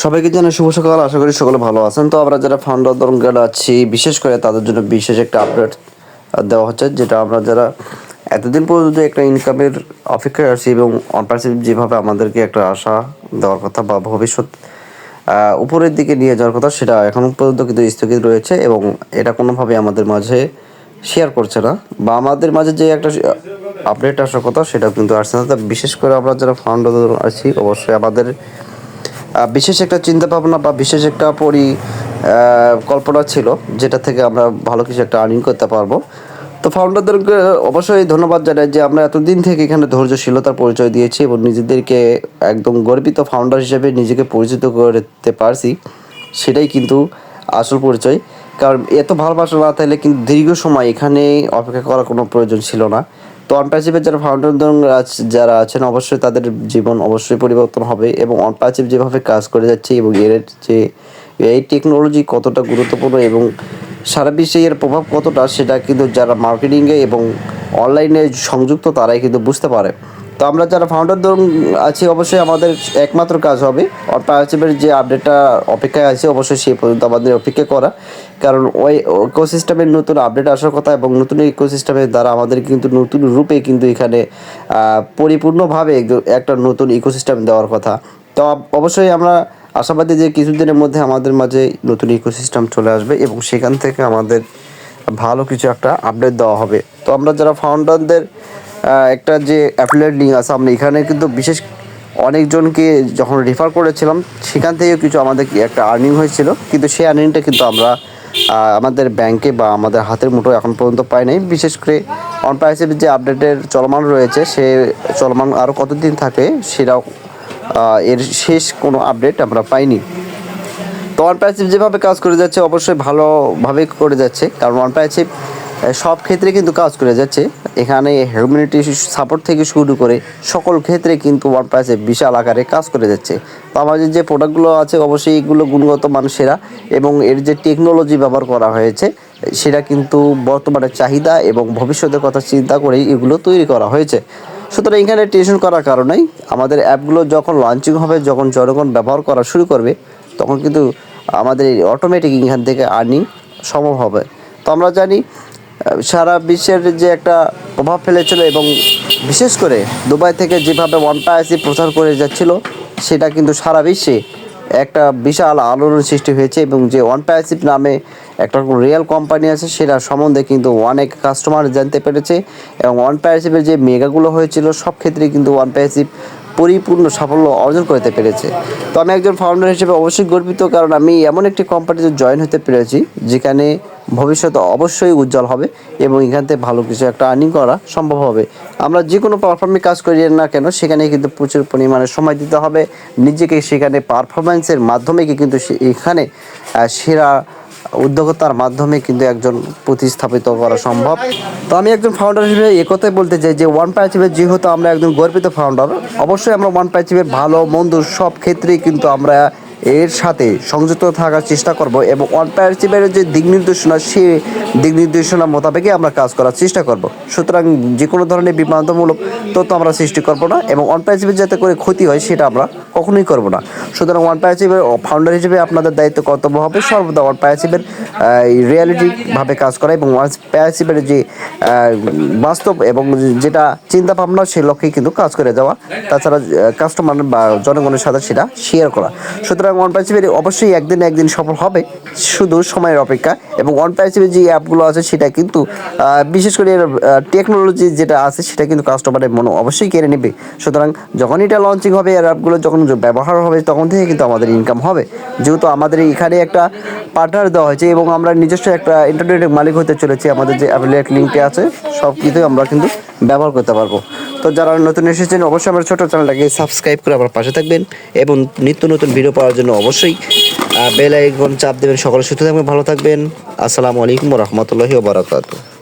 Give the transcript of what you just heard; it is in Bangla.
সবাইকে জানাই শুভ সকাল। আশা করি সকলে ভালো আছেন। তো আমরা যারা ফাউন্ডার দরকার আছি, বিশেষ করে তাদের জন্য বিশেষ একটা আপডেট দেওয়া হচ্ছে, যেটা আমরা যারা এতদিন পর্যন্ত একটা ইনকামের অপেক্ষায় আছি এবং অনপারসিভ যেভাবে আমাদেরকে একটা আশা দেওয়ার কথা বা ভবিষ্যৎ উপরের দিকে নিয়ে যাওয়ার কথা, সেটা এখন পর্যন্ত কিন্তু স্থগিত রয়েছে এবং এটা কোনোভাবে আমাদের মাঝে শেয়ার করছে না, বা আমাদের মাঝে যে একটা আপডেট আসার কথা সেটাও কিন্তু আসছে না। বিশেষ করে আমরা যারা ফাউন্ডার আছি, অবশ্যই আমাদের বিশেষ একটা চিন্তা ভাবনা বা বিশেষ একটা কল্পনা ছিল, যেটা থেকে আমরা ভালো কিছু একটা আর্নিং করতে পারবো। তো ফাউন্ডারদেরকে অবশ্যই ধন্যবাদ জানাই যে আমরা এতদিন থেকে এখানে ধৈর্যশীলতার পরিচয় দিয়েছি এবং নিজেদেরকে একদম গর্বিত ফাউন্ডার হিসেবে নিজেকে পরিচিত করতে পারছি। সেটাই কিন্তু আসল পরিচয়। কারণ এত ভালোবাসা না থাকলে কিন্তু দীর্ঘ সময় এখানে অপেক্ষা করার কোনো প্রয়োজন ছিল না। তো অনপ্যাসিভের যারা ফাউন্ডার যারা আছেন, অবশ্যই তাদের জীবন অবশ্যই পরিবর্তন হবে এবং অনপ্যাসিভ যেভাবে কাজ করে যাচ্ছে এবং এর যে এই টেকনোলজি কতটা গুরুত্বপূর্ণ এবং সারা বিশ্বে এর প্রভাব কতটা, সেটা কিন্তু যারা মার্কেটিংয়ে এবং অনলাইনে সংযুক্ত তারাই কিন্তু বুঝতে পারে। তো আমরা যারা ফাউন্ডার আছি, অবশ্যই আমাদের একমাত্র কাজ হবে অনপ্যাসিভের যে আপডেটটা অপেক্ষায় আছে, অবশ্যই সেই পর্যন্ত আমাদের অপেক্ষা করা। কারণ ওই ইকোসিস্টেমের নতুন আপডেট আসার কথা এবং নতুন ইকোসিস্টেমের দ্বারা আমাদের কিন্তু নতুন রূপে কিন্তু এখানে পরিপূর্ণভাবে একটা নতুন ইকোসিস্টেম দেওয়ার কথা। তো অবশ্যই আমরা আশাবাদী যে কিছুদিনের মধ্যে আমাদের মাঝে নতুন ইকোসিস্টেম চলে আসবে এবং সেখান থেকে আমাদের ভালো কিছু একটা আপডেট দেওয়া হবে। তো আমরা যারা ফাউন্ডারদের একটা যে অ্যাফিলিয়েট লিঙ্ক আছে, আমরা এখানে কিন্তু বিশেষ অনেকজনকে যখন রেফার করেছিলাম, সেখান থেকেও কিছু আমাদের একটা আর্নিং হয়েছিল, কিন্তু সেই আর্নিংটা কিন্তু আমরা আমাদের ব্যাংকে বা আমাদের হাতের মুঠো এখন পর্যন্ত পাই নাই। বিশেষ করে অনপ্যাসিভ যে আপডেটের চলমান রয়েছে, সে চলমান আরও কতদিন থাকে সেটাও এর শেষ কোনো আপডেট আমরা পাইনি। তো অনপ্যাসিভ যেভাবে কাজ করে যাচ্ছে, অবশ্যই ভালোভাবে করে যাচ্ছে, কারণ অনপ্যাসিভ সব ক্ষেত্রে কিন্তু কাজ করে যাচ্ছে। এখানে হিউম্যানিটি সাপোর্ট থেকে শুরু করে সকল ক্ষেত্রে কিন্তু অনপ্যাসিভ বিশাল আকারে কাজ করে যাচ্ছে। তো আমাদের যে প্রোডাক্টগুলো আছে, অবশ্যই এগুলো গুণগত মান সেরা এবং এর যে টেকনোলজি ব্যবহার করা হয়েছে, সেটা কিন্তু বর্তমানে চাহিদা এবং ভবিষ্যতের কথা চিন্তা করেই এগুলো তৈরি করা হয়েছে। সুতরাং এখানে টেনশন করার কারণেই আমাদের অ্যাপগুলো যখন লঞ্চিং হবে, যখন জনগণ ব্যবহার করা শুরু করবে, তখন কিন্তু আমাদের অটোমেটিক এখান থেকে আর্নিং সম্ভব হবে। তো আমরা জানি সারা বিশ্বের যে একটা প্রভাব ফেলেছিল এবং বিশেষ করে দুবাই থেকে যেভাবে অনপ্যাসিভ প্রচার করে যাচ্ছিল, সেটা কিন্তু সারা বিশ্বে একটা বিশাল আলোড়ন সৃষ্টি হয়েছে এবং যে অনপ্যাসিভ নামে একটা রিয়েল কোম্পানি আছে, সেটা সম্বন্ধে কিন্তু অনেক কাস্টমার জানতে পেরেছে এবং অনপ্যাসিভের যে মেগাগুলো হয়েছিল, সব ক্ষেত্রেই কিন্তু অনপ্যাসিভ পরিপূর্ণ সাফল্য অর্জন করতে পেরেছে। তো আমি একজন ফাউন্ডার হিসেবে অবশ্যই গর্বিত, কারণ আমি এমন একটি কোম্পানিতে জয়েন হতে পেরেছি যেখানে ভবিষ্যতে অবশ্যই উজ্জ্বল হবে এবং এখান থেকে ভালো কিছু একটা আর্নিং করা সম্ভব হবে। আমরা যে কোনো প্ল্যাটফর্মে কাজ করি না কেন, সেখানে কিন্তু প্রচুর পরিমাণে সময় দিতে হবে নিজেকে। সেখানে পারফরম্যান্সের মাধ্যমে কিন্তু এখানে সেরা উদ্যোক্তার মাধ্যমে কিন্তু একজন প্রতিস্থাপিত করা সম্ভব। তো আমি একজন ফাউন্ডার হিসেবে একথাই বলতে চাই যে অনপ্যাসিভের যেহেতু আমরা একজন গর্বিত ফাউন্ডার, অবশ্যই আমরা অনপ্যাসিভের ভালো মন্দ সব ক্ষেত্রেই কিন্তু আমরা এর সাথে সংযুক্ত থাকার চেষ্টা করব এবং অনপ্যাসিভের যে দিক নির্দেশনা, সে দিক নির্দেশনা মোতাবেকই আমরা কাজ করার চেষ্টা করব। সুতরাং যে কোনো ধরনের বিভ্রান্তমূলক তথ্য আমরা সৃষ্টি করব না এবং অনপ্যাসিভের যাতে করে ক্ষতি হয় সেটা আমরা কখনোই করব না। সুতরাং অনপ্যাসিভের ফাউন্ডার হিসেবে আপনাদের দায়িত্ব কর্তব্য হবে সর্বদা অনপ্যাসিভের রিয়ালিটিভাবে কাজ করা এবং অনপ্যাসিভের যে বাস্তব এবং যেটা চিন্তা ভাবনা, সে লক্ষ্যেই কিন্তু কাজ করে যাওয়া, তাছাড়া কাস্টমার বা জনগণের সাথে সেটা শেয়ার করা। সুতরাং অনপ্যাসিভের অবশ্যই একদিন সফল হবে, শুধু সময়ের অপেক্ষা। এবং অনপ্যাসিভের যে অ্যাপগুলো আছে, সেটা কিন্তু বিশেষ করে টেকনোলজি যেটা আছে, সেটা কিন্তু কাস্টমারের মনে অবশ্যই কেড়ে নেবে। সুতরাং যখন এটা লঞ্চিং হবে, এর অ্যাপগুলো যখন ব্যবহার হবে, তখন থেকে কিন্তু আমাদের ইনকাম হবে, যেহেতু আমাদের এখানে একটা পার্টনার দেওয়া হয়েছে এবং আমরা নিজস্ব একটা ইন্টারনেটের মালিক হতে চলেছি। আমাদের যে অ্যাফিলিয়েট লিঙ্কটি আছে, সব কিছুই আমরা কিন্তু ব্যবহার করতে পারবো। তো যারা নতুন এসেছেন, অবশ্যই আমার ছোটো চ্যানেলটাকে সাবস্ক্রাইব করে আমার পাশে থাকবেন এবং নিত্য নতুন ভিডিও পাওয়ার জন্য অবশ্যই বেল আইকন চাপ দেবেন। সকলে সুস্থ থাকবেন, ভালো থাকবেন। আসসালামু আলাইকুম ওয়া রাহমাতুল্লাহি ওয়া বারাকাতুহু।